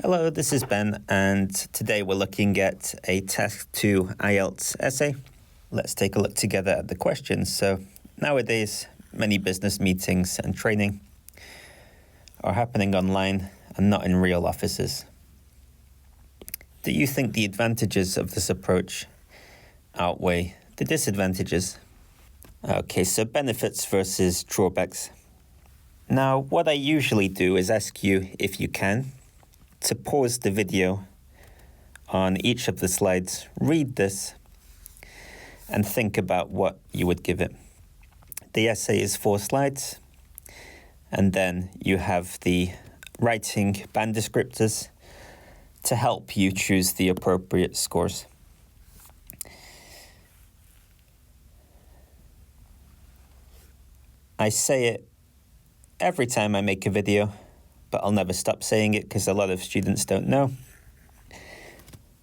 Hello, this is Ben, and today we're looking at a Task 2 IELTS essay. Let's take a look together at the questions. So nowadays, many business meetings and training are happening online and not in real offices. Do you think the advantages of this approach outweigh the disadvantages? Okay, so benefits versus drawbacks. Now, what I usually do is ask you, if you can, to pause the video on each of the slides, read this, and think about what you would give it. The essay is 4 slides, and then you have the writing band descriptors to help you choose the appropriate scores. I say it every time I make a video, but I'll never stop saying it because a lot of students don't know.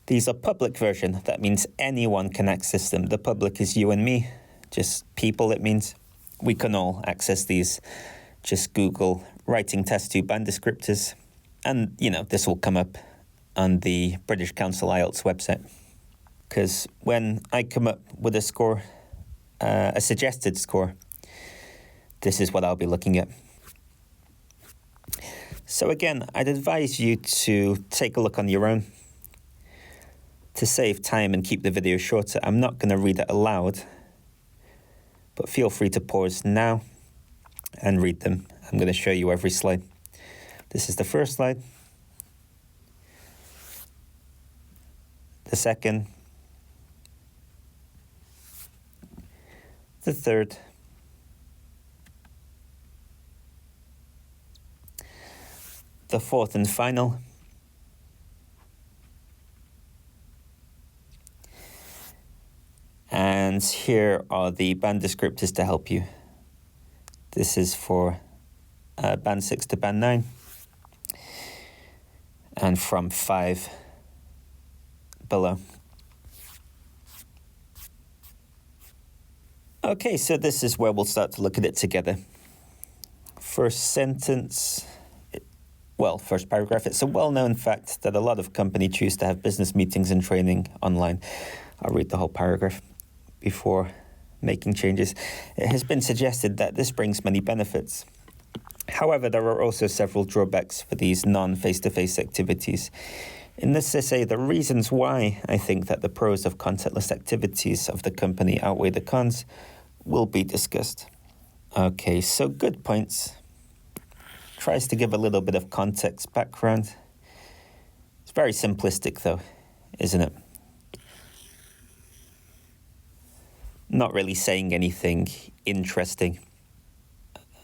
These are public version. That means anyone can access them. The public is you and me, just people it means. We can all access these. Just Google Writing Task 2 band descriptors, and this will come up on the British Council IELTS website. Because when I come up with a score, a suggested score, this is what I'll be looking at. So again, I'd advise you to take a look on your own. To save time and keep the video shorter, I'm not going to read it aloud, but feel free to pause now and read them. I'm going to show you every slide. This is the first slide, the second, the third, the fourth and final, and here are the band descriptors to help you. This is for band 6 to band 9, and from 5 below. Okay, so this is where we'll start to look at it together. First sentence. First paragraph. It's a well-known fact that a lot of companies choose to have business meetings and training online. I'll read the whole paragraph before making changes. It has been suggested that this brings many benefits. However, there are also several drawbacks for these non-face-to-face activities. In this essay, the reasons why I think that the pros of contactless activities of the company outweigh the cons will be discussed. Okay, so good points. Tries to give a little bit of context, background. It's very simplistic though, isn't it? Not really saying anything interesting.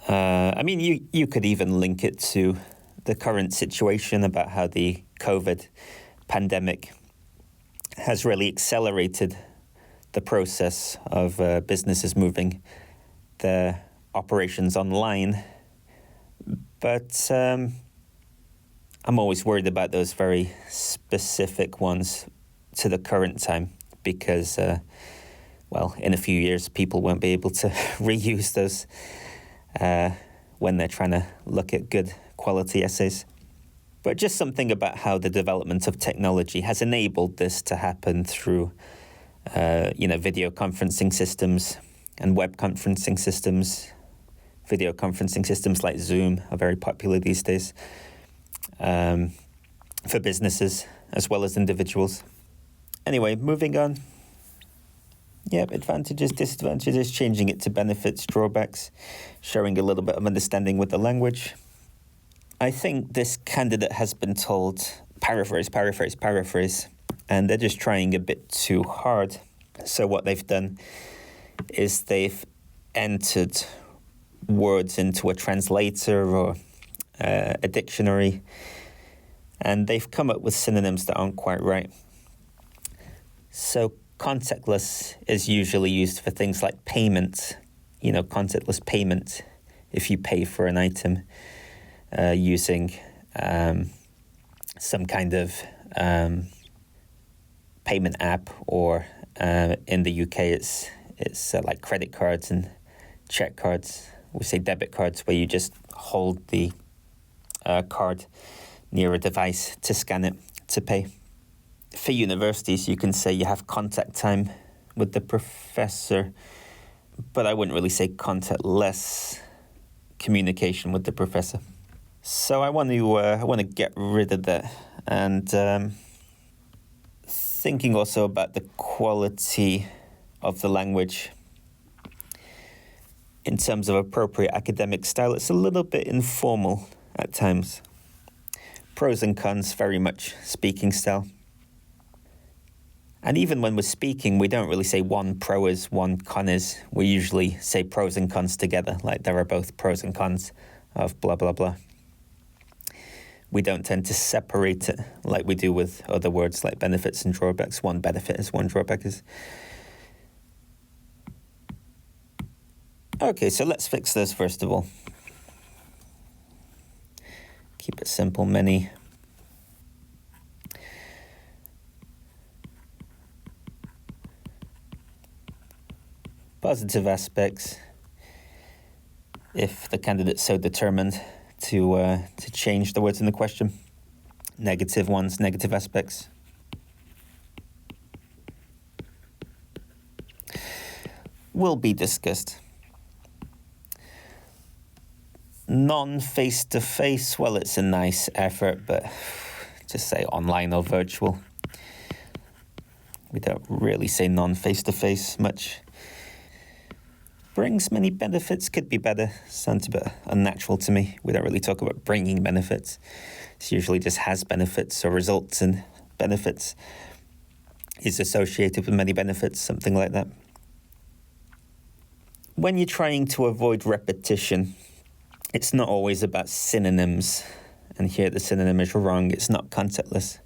You could even link it to the current situation about how the COVID pandemic has really accelerated the process of businesses moving their operations online. But I'm always worried about those very specific ones to the current time because, in a few years, people won't be able to reuse those when they're trying to look at good quality essays. But just something about how the development of technology has enabled this to happen through, video conferencing systems and web conferencing systems. Video conferencing systems like Zoom are very popular these days for businesses as well as individuals. Anyway, moving on. Yep, advantages, disadvantages, changing it to benefits, drawbacks, showing a little bit of understanding with the language. I think this candidate has been told paraphrase, and they're just trying a bit too hard. So what they've done is they've entered words into a translator or a dictionary, and they've come up with synonyms that aren't quite right. So contactless is usually used for things like payment, contactless payment if you pay for an item using some kind of payment app, or in the UK it's like credit cards and check cards we say debit cards, where you just hold the card near a device to scan it to pay. For universities, you can say you have contact time with the professor, but I wouldn't really say contactless communication with the professor. So I want to get rid of that, and thinking also about the quality of the language in terms of appropriate academic style. It's a little bit informal at times. Pros and cons, very much speaking style. And even when we're speaking, we don't really say one pro is, one con is. We usually say pros and cons together, like there are both pros and cons of blah, blah, blah. We don't tend to separate it like we do with other words like benefits and drawbacks. One benefit is, one drawback is. Okay, so let's fix this first of all. Keep it simple, many. Positive aspects, if the candidate's so determined to change the words in the question. Negative ones, negative aspects. Will be discussed. Non-face-to-face, well, it's a nice effort, but just say online or virtual. We don't really say non-face-to-face much. Brings many benefits, could be better. Sounds a bit unnatural to me. We don't really talk about bringing benefits. It's usually just has benefits or results in benefits. Is associated with many benefits, something like that. When you're trying to avoid repetition, it's not always about synonyms. And here the synonym is wrong. It's not contactless.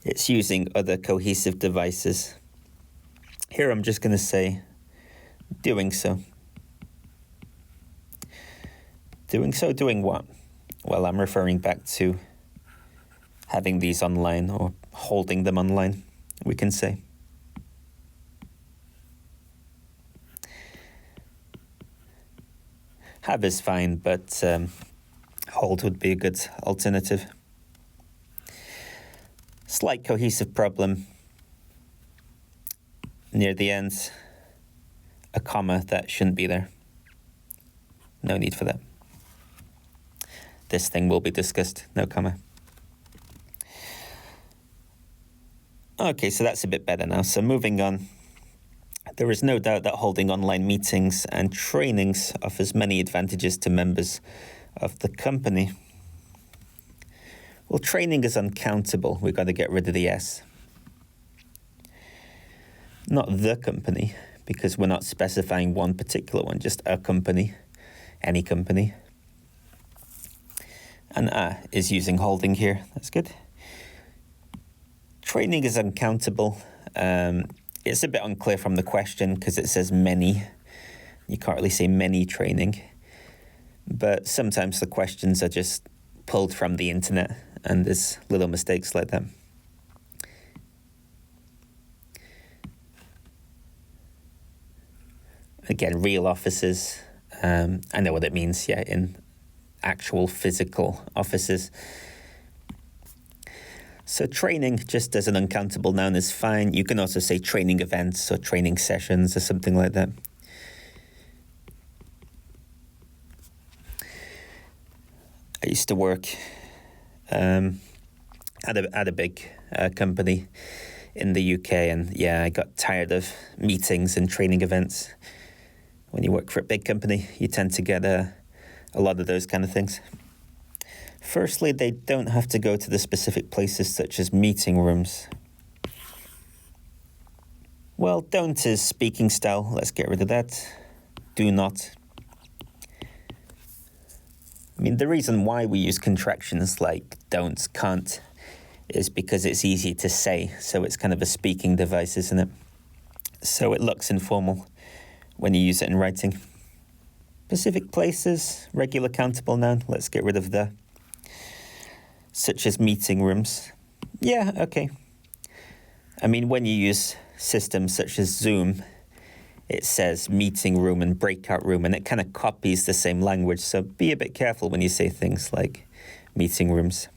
It's using other cohesive devices. Here I'm just going to say doing so. Doing so, doing what? Well, I'm referring back to having these online or holding them online, we can say. Have is fine, but hold would be a good alternative. Slight cohesive problem near the end. A comma that shouldn't be there. No need for that. This thing will be discussed, no comma. Okay, so that's a bit better now. So moving on. There is no doubt that holding online meetings and trainings offers many advantages to members of the company. Well, training is uncountable. We've got to get rid of the S. Not the company, because we're not specifying one particular one, just a company, any company. And is using holding here. That's good. Training is uncountable. It's a bit unclear from the question because it says many. You can't really say many training. But sometimes the questions are just pulled from the internet and there's little mistakes like that. Again, real offices. I know what it means, yeah, in actual physical offices. So training, just as an uncountable noun, is fine. You can also say training events or training sessions or something like that. I used to work at a big company in the UK, and yeah, I got tired of meetings and training events. When you work for a big company, you tend to get a lot of those kind of things. Firstly, they don't have to go to the specific places such as meeting rooms. Well, don't is speaking style. Let's get rid of that. Do not. I mean, the reason why we use contractions like don't, can't, is because it's easy to say. So it's kind of a speaking device, isn't it? So it looks informal when you use it in writing. Specific places, regular countable noun. Let's get rid of the. Such as meeting rooms. Yeah, okay. I mean, when you use systems such as Zoom, it says meeting room and breakout room, and it kind of copies the same language. So be a bit careful when you say things like meeting rooms.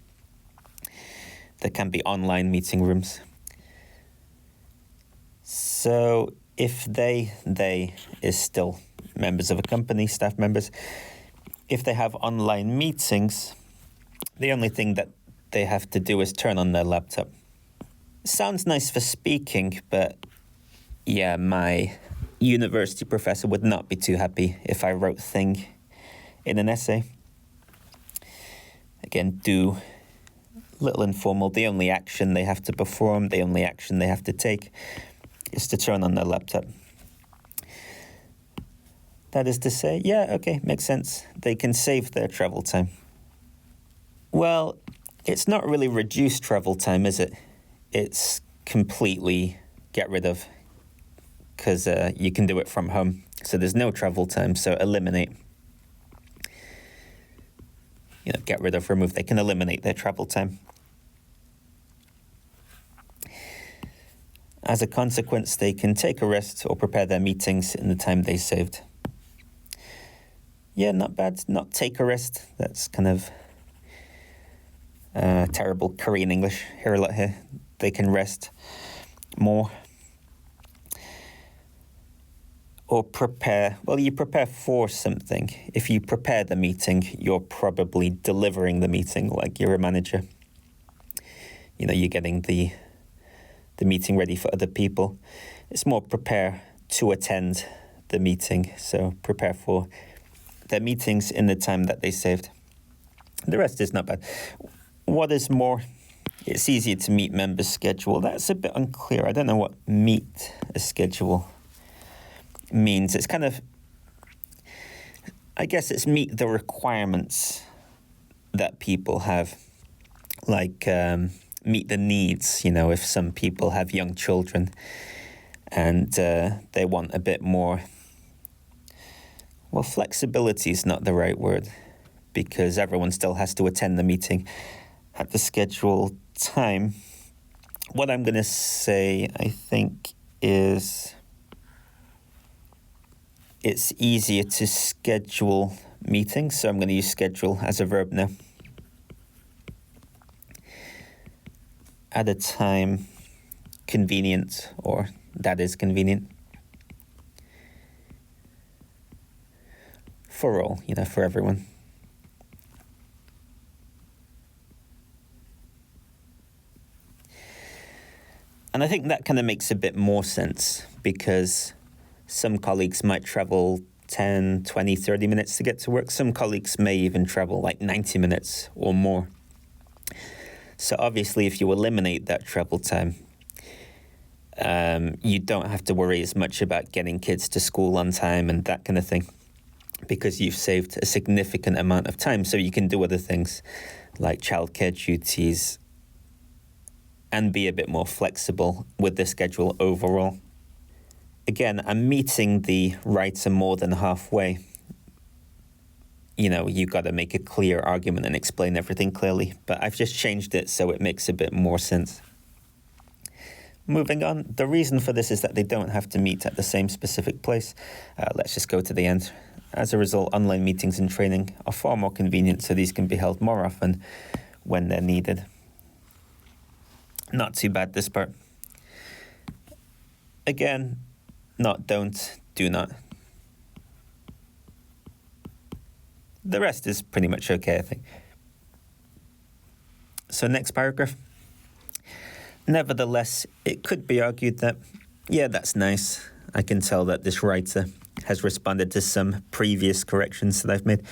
There can be online meeting rooms. So if they is still members of a company, staff members, if they have online meetings, the only thing that they have to do is turn on their laptop. Sounds nice for speaking, but yeah, my university professor would not be too happy if I wrote thing in an essay. Again, do little informal. The only action they have to perform, the only action they have to take is to turn on their laptop. That is to say, yeah, okay, makes sense. They can save their travel time. Well, it's not really reduced travel time, is it? It's completely get rid of, because you can do it from home. So there's no travel time, so eliminate. Get rid of, remove. They can eliminate their travel time. As a consequence, they can take a rest or prepare their meetings in the time they saved. Yeah, not bad. Not take a rest. That's kind of terrible Korean English. Hear a lot here. They can rest more. Or prepare. Well, you prepare for something. If you prepare the meeting, you're probably delivering the meeting like you're a manager. You're getting the meeting ready for other people. It's more prepare to attend the meeting. So prepare for their meetings in the time that they saved. The rest is not bad. What is more? It's easier to meet members' schedule. That's a bit unclear. I don't know what meet a schedule means. It's kind of, I guess it's meet the requirements that people have, like meet the needs, if some people have young children and they want a bit more, well, flexibility is not the right word, because everyone still has to attend the meeting at the scheduled time. What I'm going to say, I think, is it's easier to schedule meetings, so I'm going to use schedule as a verb now. At a time convenient, or that is convenient. For all, for everyone. And I think that kind of makes a bit more sense, because some colleagues might travel 10, 20, 30 minutes to get to work. Some colleagues may even travel like 90 minutes or more. So obviously, if you eliminate that travel time, you don't have to worry as much about getting kids to school on time and that kind of thing, because you've saved a significant amount of time. So you can do other things like childcare duties and be a bit more flexible with the schedule overall. Again, I'm meeting the writer more than halfway. You've got to make a clear argument and explain everything clearly, but I've just changed it so it makes a bit more sense. Moving on, the reason for this is that they don't have to meet at the same specific place. Let's just go to the end. As a result, online meetings and training are far more convenient, so these can be held more often when they're needed. Not too bad, this part. Again, not don't, do not. The rest is pretty much okay, I think. So next paragraph. Nevertheless, it could be argued that, yeah, that's nice. I can tell that this writer has responded to some previous corrections that I've made.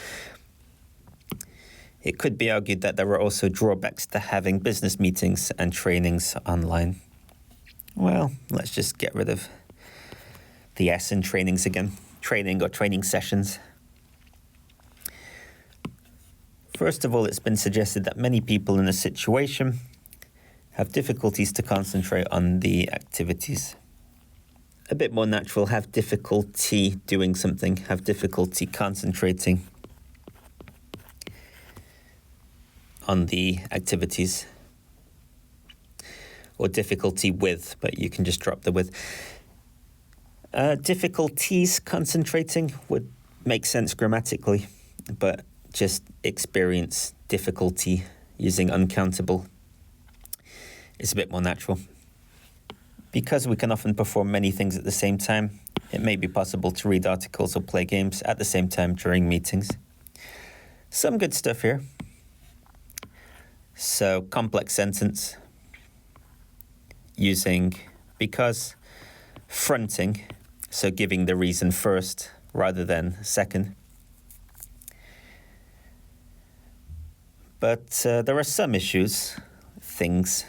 It could be argued that there are also drawbacks to having business meetings and trainings online. Well, let's just get rid of the S in trainings again. Training or training sessions. First of all, it's been suggested that many people in a situation have difficulties to concentrate on the activities. A bit more natural, have difficulty doing something, have difficulty concentrating on the activities. Or difficulty with, but you can just drop the with. Difficulties concentrating would make sense grammatically, but just experience difficulty using uncountable is a bit more natural. Because we can often perform many things at the same time, it may be possible to read articles or play games at the same time during meetings. Some good stuff here. So, complex sentence using because, fronting, so giving the reason first rather than second. But there are some issues, things.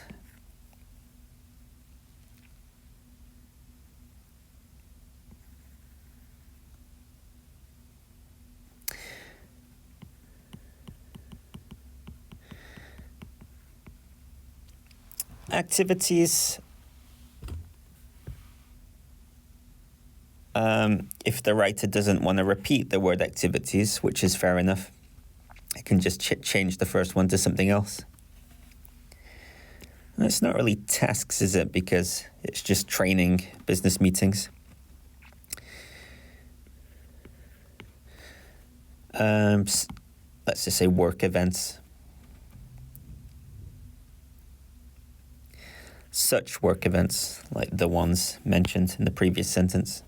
Activities, if the writer doesn't want to repeat the word activities, which is fair enough, I can just change the first one to something else. And it's not really tasks, is it? Because it's just training, business meetings. Let's just say work events. Such work events, like the ones mentioned in the previous sentence.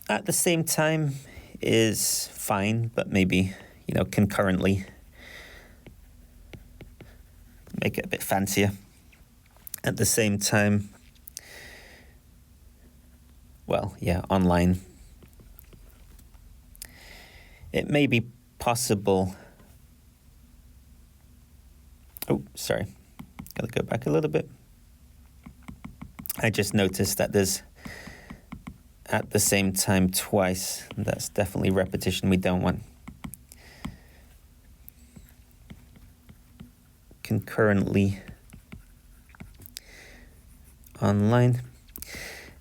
At the same time is fine, but maybe, concurrently. Make it a bit fancier. At the same time, online. It may be possible. Oh, sorry. Gotta go back a little bit. I just noticed that there's at the same time twice. That's definitely repetition we don't want. Concurrently online.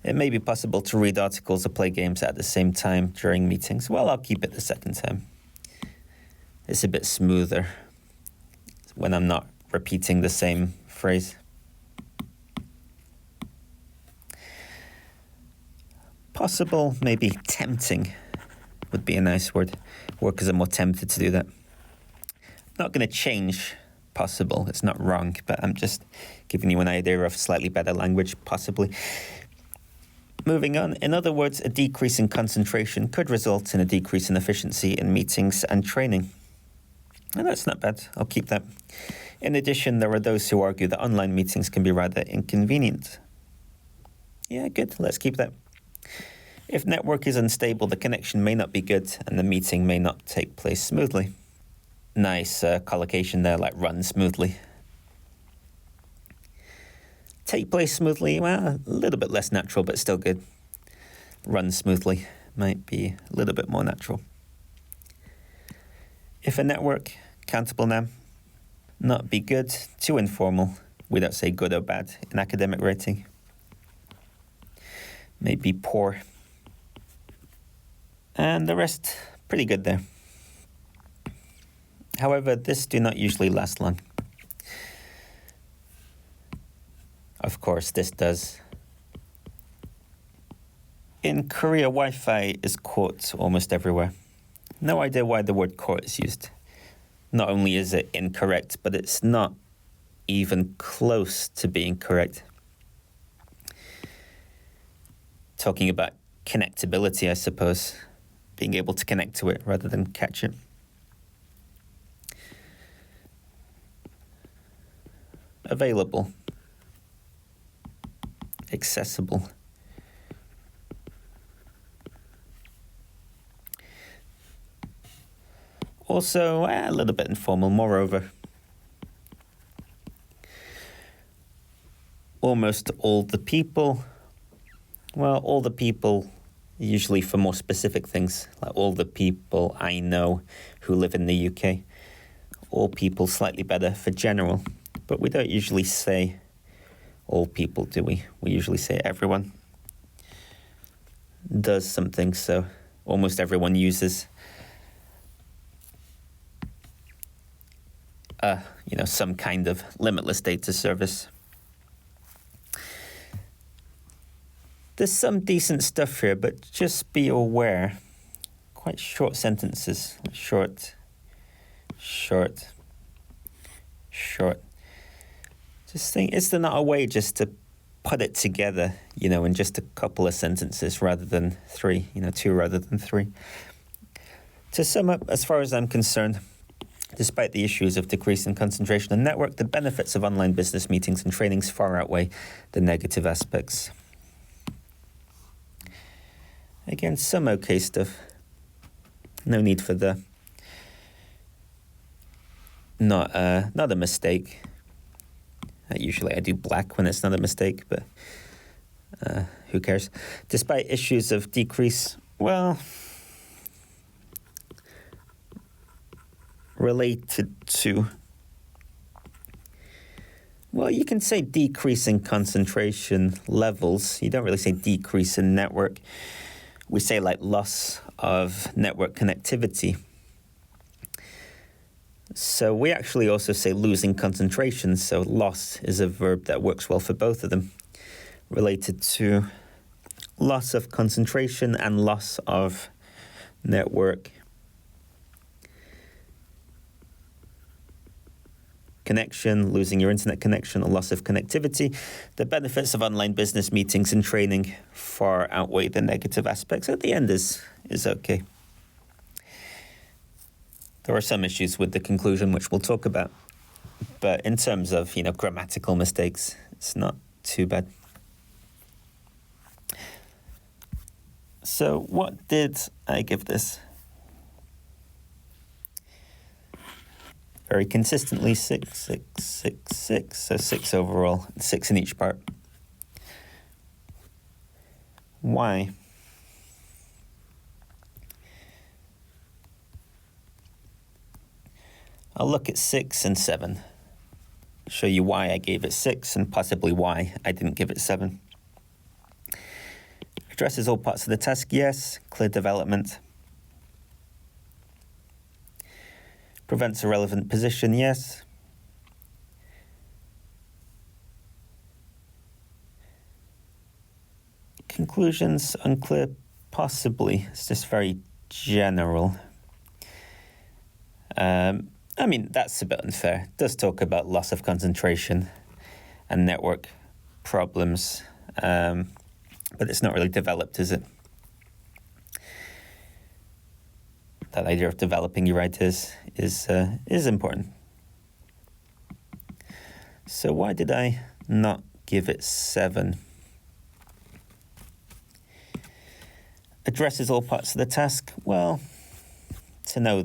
It may be possible to read articles or play games at the same time during meetings. Well, I'll keep it the second time. It's a bit smoother when I'm not repeating the same phrase. Possible, maybe tempting would be a nice word. Workers are more tempted to do that. Not going to change possible. It's not wrong, but I'm just giving you an idea of slightly better language, possibly. Moving on. In other words, a decrease in concentration could result in a decrease in efficiency in meetings and training. And that's not bad. I'll keep that. In addition, there are those who argue that online meetings can be rather inconvenient. Yeah, good. Let's keep that. If network is unstable, the connection may not be good and the meeting may not take place smoothly. Nice collocation there, like run smoothly. Take place smoothly, well, a little bit less natural, but still good. Run smoothly might be a little bit more natural. If a network, countable noun, not be good, too informal. We don't say good or bad in academic writing. Maybe poor. And the rest, pretty good there. However, this do not usually last long. Of course, this does. In Korea, Wi-Fi is caught almost everywhere. No idea why the word caught is used. Not only is it incorrect, but it's not even close to being correct. Talking about connectability, I suppose. Being able to connect to it rather than catch it. Available. Accessible. Also, a little bit informal, moreover. Almost all the people. Well, all the people, usually for more specific things, like all the people I know who live in the UK. All people slightly better for general, but we don't usually say all people, do we? We usually say everyone does something, so almost everyone uses. some kind of limitless data service. There's some decent stuff here, but just be aware. Quite short sentences. Short. Just think, is there not a way just to put it together, in just a couple of sentences rather than three, two rather than three? To sum up, as far as I'm concerned, despite the issues of decrease in concentration and network, the benefits of online business meetings and trainings far outweigh the negative aspects. Again, some okay stuff. No need for the not a mistake. Usually I do black when it's not a mistake, but who cares? Despite issues of decrease, related to, you can say decrease in concentration levels. You don't really say decrease in network. We say like loss of network connectivity. So we actually also say losing concentration. So loss is a verb that works well for both of them, related to loss of concentration and loss of network connection, losing your internet connection, or loss of connectivity. The benefits of online business meetings and training far outweigh the negative aspects. At the end is okay. There are some issues with the conclusion, which we'll talk about. But in terms of, grammatical mistakes, it's not too bad. So what did I give this? Very consistently, 6, 6, 6, 6. So 6 overall, 6 in each part. Why? I'll look at 6 and 7. Show you why I gave it 6 and possibly why I didn't give it 7. Addresses all parts of the task, yes. Clear development. Prevents a relevant position, yes. Conclusions, unclear, possibly. It's just very general. That's a bit unfair. It does talk about loss of concentration and network problems, but it's not really developed, is it? That idea of developing your ideas is important. So why did I not give it 7? Addresses all parts of the task. Well, to know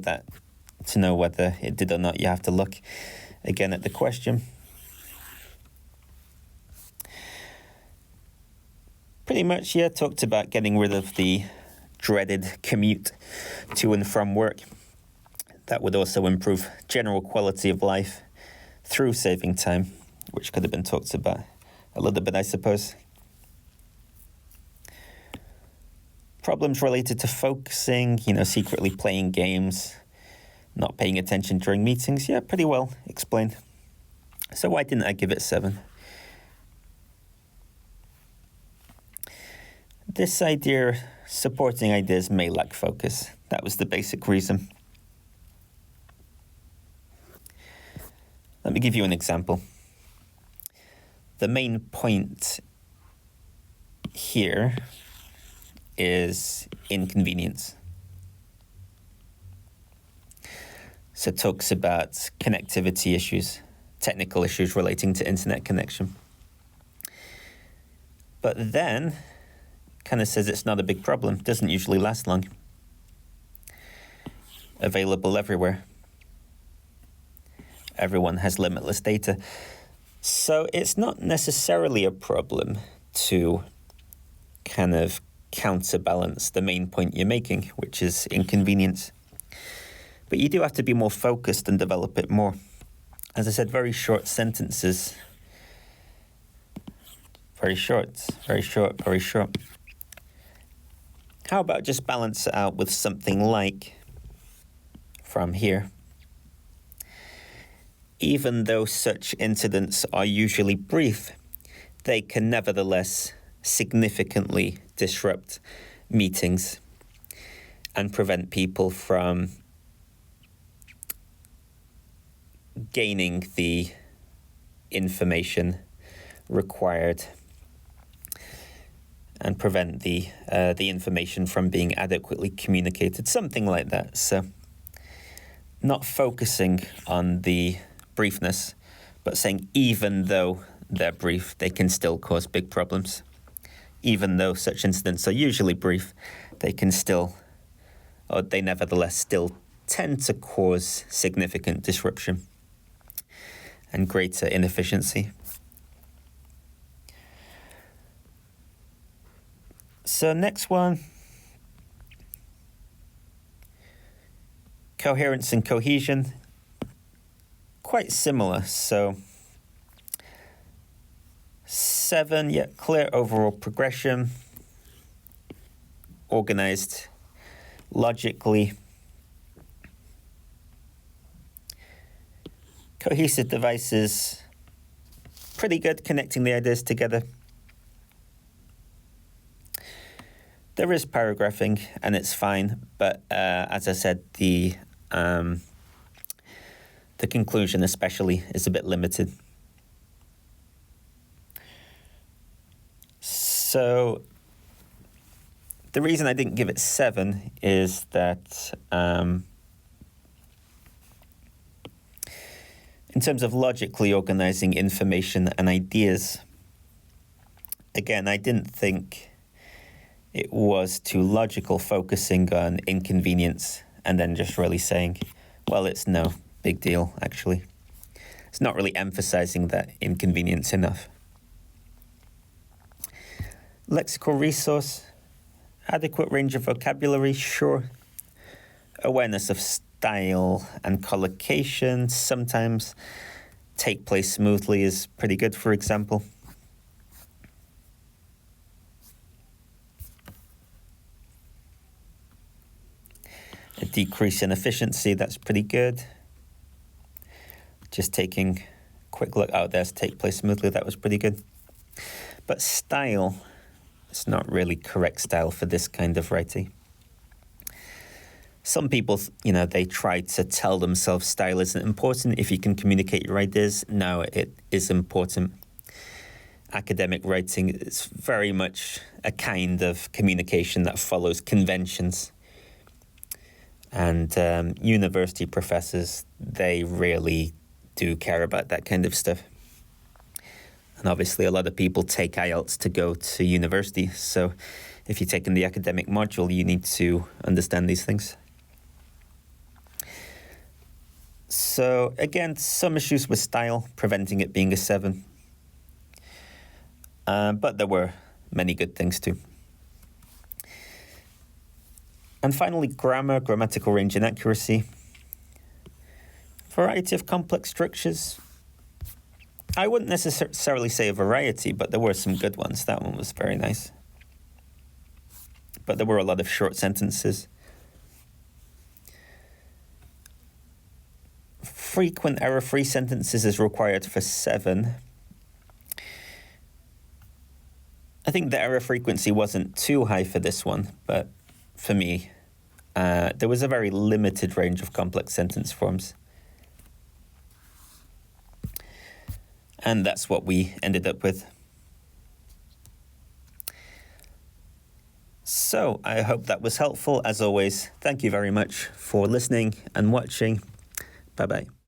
whether it did or not, you have to look again at the question. Pretty much, talked about getting rid of the dreaded commute to and from work. That would also improve general quality of life through saving time, which could have been talked about a little bit, I suppose. Problems related to focusing, secretly playing games, not paying attention during meetings. Yeah, pretty well explained. So why didn't I give it 7? This idea, supporting ideas may lack focus. That was the basic reason. Let me give you an example. The main point here is inconvenience. So it talks about connectivity issues, technical issues relating to internet connection. But then kind of says it's not a big problem, doesn't usually last long. Available everywhere. Everyone has limitless data. So it's not necessarily a problem to kind of counterbalance the main point you're making, which is inconvenience. But you do have to be more focused and develop it more. As I said, very short sentences. Very short, very short, very short. How about just balance it out with something like from here? even though such incidents are usually brief, they can nevertheless significantly disrupt meetings and prevent people from gaining the information required and prevent the information from being adequately communicated, something like that. So not focusing on the briefness, but saying even though they're brief, they can still cause big problems. Even though such incidents are usually brief, they nevertheless still tend to cause significant disruption and greater inefficiency. So next one, coherence and cohesion, quite similar. So 7, clear overall progression, organized logically, cohesive devices, pretty good connecting the ideas together. There is paragraphing and it's fine, but as I said, the conclusion especially is a bit limited. So the reason I didn't give it 7 is that in terms of logically organizing information and ideas, again, I didn't think it was too logical, focusing on inconvenience and then just really saying, well, it's no big deal, actually. It's not really emphasizing that inconvenience enough. Lexical resource, adequate range of vocabulary, sure. Awareness of style and collocation, sometimes take place smoothly is pretty good, for example. A decrease in efficiency, that's pretty good. Just taking a quick look out there to take place smoothly, that was pretty good. But style, it's not really correct style for this kind of writing. Some people, they try to tell themselves style isn't important if you can communicate your ideas. No, it is important. Academic writing is very much a kind of communication that follows conventions. And university professors, they really do care about that kind of stuff. And obviously a lot of people take IELTS to go to university. So if you're taking the academic module, you need to understand these things. So again, some issues with style, preventing it being a 7. But there were many good things too. And finally, grammar, grammatical range and accuracy. Variety of complex structures. I wouldn't necessarily say a variety, but there were some good ones. That one was very nice. But there were a lot of short sentences. Frequent error-free sentences is required for 7. I think the error frequency wasn't too high for this one, but for me, there was a very limited range of complex sentence forms. And that's what we ended up with. So I hope that was helpful. As always, thank you very much for listening and watching. Bye-bye.